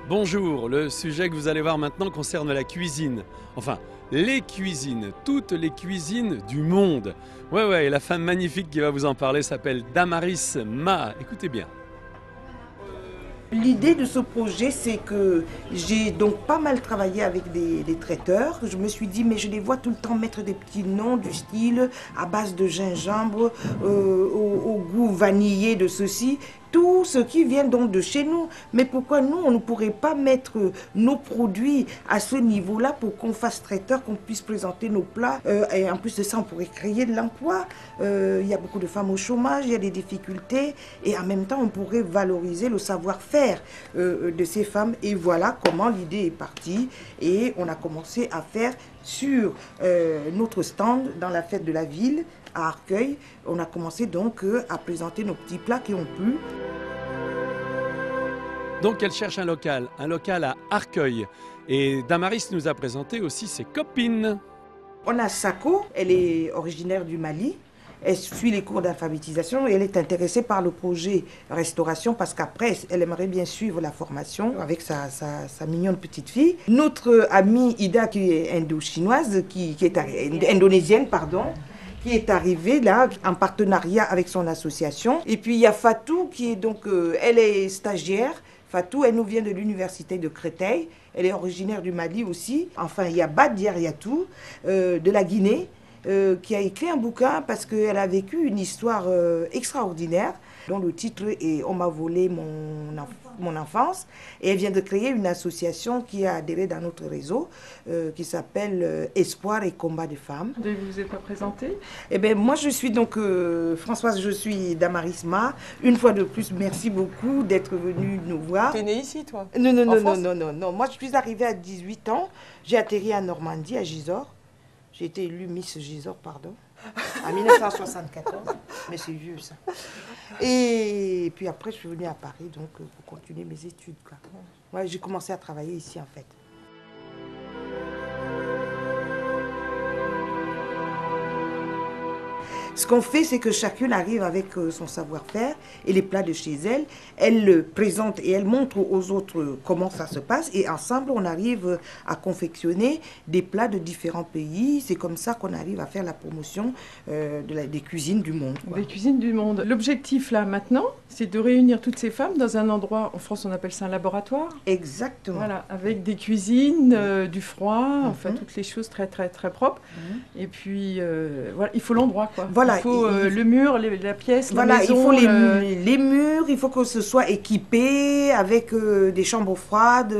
Bonjour, le sujet que vous allez voir maintenant concerne la cuisine. Enfin, les cuisines, toutes les cuisines du monde. Ouais, et la femme magnifique qui va vous en parler s'appelle Damaris Ma. Écoutez bien. L'idée de ce projet, c'est que j'ai donc pas mal travaillé avec des traiteurs. Je me suis dit, mais je les vois tout le temps mettre des petits noms du style à base de gingembre, au goût vanillé de ceci. Tout ce qui vient donc de chez nous. Mais pourquoi nous, on ne pourrait pas mettre nos produits à ce niveau-là pour qu'on fasse traiteur, qu'on puisse présenter nos plats. Et en plus de ça, on pourrait créer de l'emploi. Il y a beaucoup de femmes au chômage, il y a des difficultés. Et en même temps, on pourrait valoriser le savoir-faire de ces femmes. Et voilà comment l'idée est partie. Et on a commencé à faire sur notre stand dans la fête de la ville à Arcueil. On a commencé donc à présenter nos petits plats qui ont plu. Donc elle cherche un local à Arcueil. Et Damaris nous a présenté aussi ses copines. On a Sako, elle est originaire du Mali. Elle suit les cours d'alphabétisation et elle est intéressée par le projet restauration parce qu'après, elle aimerait bien suivre la formation avec sa mignonne petite fille. Notre amie Ida, qui est indo-chinoise, qui est indonésienne, pardon, qui est arrivée là en partenariat avec son association. Et puis il y a Fatou qui est donc, elle est stagiaire. Fatou, elle nous vient de l'université de Créteil. Elle est originaire du Mali aussi. Enfin, il y a Badia Yatou de la Guinée qui a écrit un bouquin parce qu'elle a vécu une histoire extraordinaire dont le titre est « On m'a volé mon enfance ». Et elle vient de créer une association qui a adhéré dans notre réseau qui s'appelle Espoir et combat des femmes. Vous ne vous êtes pas présentée? Eh bien, moi, je suis donc Françoise, je suis Damaris Ma. Une fois de plus, merci beaucoup d'être venue nous voir. Tu es née ici, toi? Non. Moi, je suis arrivée à 18 ans. J'ai atterri en Normandie, à Gisors. J'ai été élue Miss Gisors, pardon, en 1974. Mais c'est vieux, ça. Et puis après, je suis venue à Paris donc, pour continuer mes études. Ouais, j'ai commencé à travailler ici, en fait. Ce qu'on fait, c'est que chacune arrive avec son savoir-faire et les plats de chez elle. Elle le présente et elle montre aux autres comment ça se passe. Et ensemble, on arrive à confectionner des plats de différents pays. C'est comme ça qu'on arrive à faire la promotion des cuisines du monde. Des cuisines du monde. L'objectif, là, maintenant, c'est de réunir toutes ces femmes dans un endroit, en France, on appelle ça un laboratoire. Exactement. Voilà, avec des cuisines, du froid, enfin, toutes les choses très propres. Et puis, voilà, il faut l'endroit, quoi. Voilà, il faut le mur, la pièce, voilà, la maison. Il faut les murs, il faut que ce soit équipé avec des chambres froides,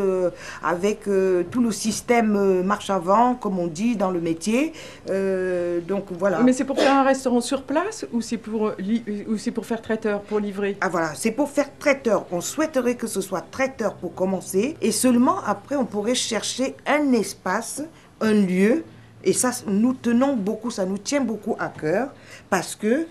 avec tout le système marche avant, comme on dit dans le métier. Donc voilà. Mais c'est pour faire un restaurant sur place ou c'est pour faire traiteur, pour livrer? Ah voilà, c'est pour faire traiteur. On souhaiterait que ce soit traiteur pour commencer et seulement après on pourrait chercher un espace, un lieu. Et ça, nous tenons beaucoup, ça nous tient beaucoup à cœur parce que,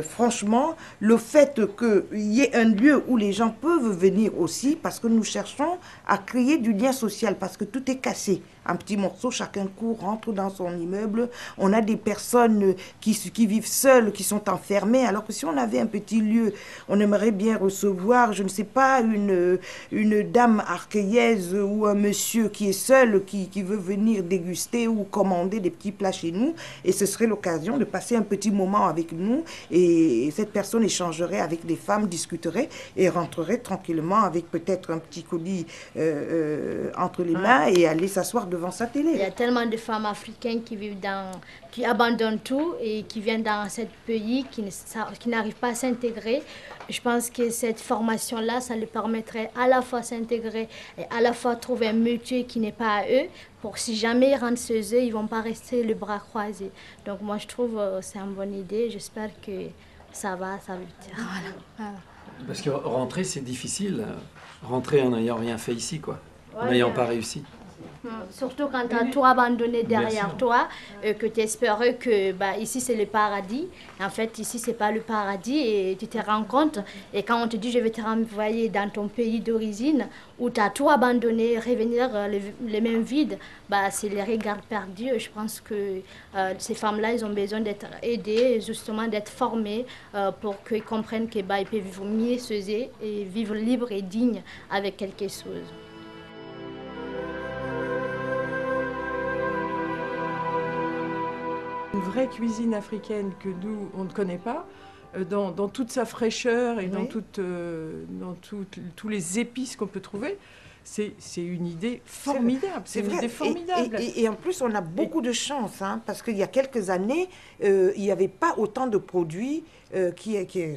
franchement, le fait qu'il y ait un lieu où les gens peuvent venir aussi, parce que nous cherchons à créer du lien social, parce que tout est cassé. Un petit morceau, chacun court, rentre dans son immeuble. On a des personnes qui vivent seules, qui sont enfermées, alors que si on avait un petit lieu, on aimerait bien recevoir, je ne sais pas, une dame arcueillaise ou un monsieur qui est seul, qui veut venir déguster ou commander des petits plats chez nous. Et ce serait l'occasion de passer un petit moment avec nous. Et cette personne échangerait avec des femmes, discuterait et rentrerait tranquillement avec peut-être un petit colis entre les mains et aller s'asseoir devant sa télé. Il y a tellement de femmes africaines qui abandonnent tout et qui viennent dans ce pays, qui n'arrivent pas à s'intégrer. Je pense que cette formation-là, ça leur permettrait à la fois s'intégrer et à la fois trouver un métier qui n'est pas à eux, pour si jamais ils rentrent chez eux, ils ne vont pas rester les bras croisés. Donc moi, je trouve que c'est une bonne idée. J'espère que ça va dire. Voilà. Parce que rentrer, c'est difficile. Rentrer en n'ayant rien fait ici, quoi. En n'ayant pas réussi. Surtout quand tu as tout abandonné derrière toi, que tu espères que ici c'est le paradis. En fait, ici c'est pas le paradis et tu te rends compte. Et quand on te dit je vais te renvoyer dans ton pays d'origine où tu as tout abandonné, revenir les mêmes vides, c'est les regards perdus. Je pense que ces femmes-là, elles ont besoin d'être aidées, justement d'être formées pour qu'ils comprennent qu'ils peuvent vivre mieux chez eux et vivre libre et digne avec quelque chose. vraie cuisine africaine que nous, on ne connaît pas, dans toute sa fraîcheur et dans tous les épices qu'on peut trouver. C'est une idée formidable. C'est une idée formidable. Et en plus, on a beaucoup de chance, hein, parce qu'il y a quelques années, il n'y avait pas autant de produits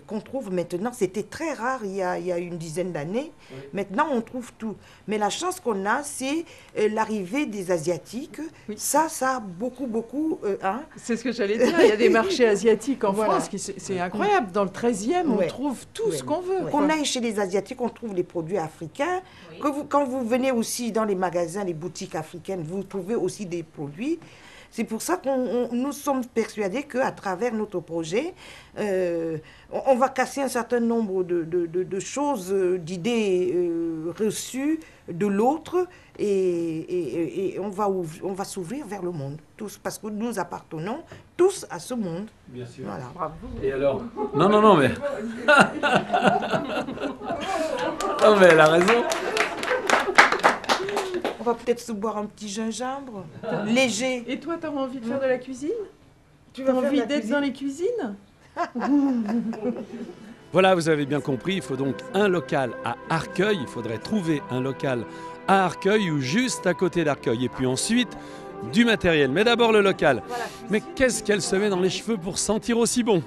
qu'on trouve maintenant. C'était très rare il y a une dizaine d'années. Oui. Maintenant, on trouve tout. Mais la chance qu'on a, c'est l'arrivée des Asiatiques. Oui. Ça a beaucoup... hein. C'est ce que j'allais dire. Il y a des marchés asiatiques en France. C'est incroyable. Dans le 13e, on trouve tout ce qu'on veut. Qu'on aille chez les Asiatiques, on trouve les produits africains. Oui. Quand vous venez aussi dans les magasins, les boutiques africaines, vous trouvez aussi des produits. C'est pour ça que nous sommes persuadés qu'à travers notre projet, on va casser un certain nombre de choses, d'idées reçues de l'autre et on va s'ouvrir vers le monde, tous, parce que nous appartenons tous à ce monde. Bien sûr. Voilà. Bravo. Et alors? Non, mais... non, mais elle a raison. On va peut-être se boire un petit gingembre léger. Et toi, tu as envie de faire de la cuisine? Tu as envie d'être dans les cuisines? Voilà, vous avez bien compris, il faut donc un local à Arcueil. Il faudrait trouver un local à Arcueil ou juste à côté d'Arcueil. Et puis ensuite, du matériel. Mais d'abord le local. Voilà, mais qu'est-ce qu'elle se met dans les cheveux pour sentir aussi bon?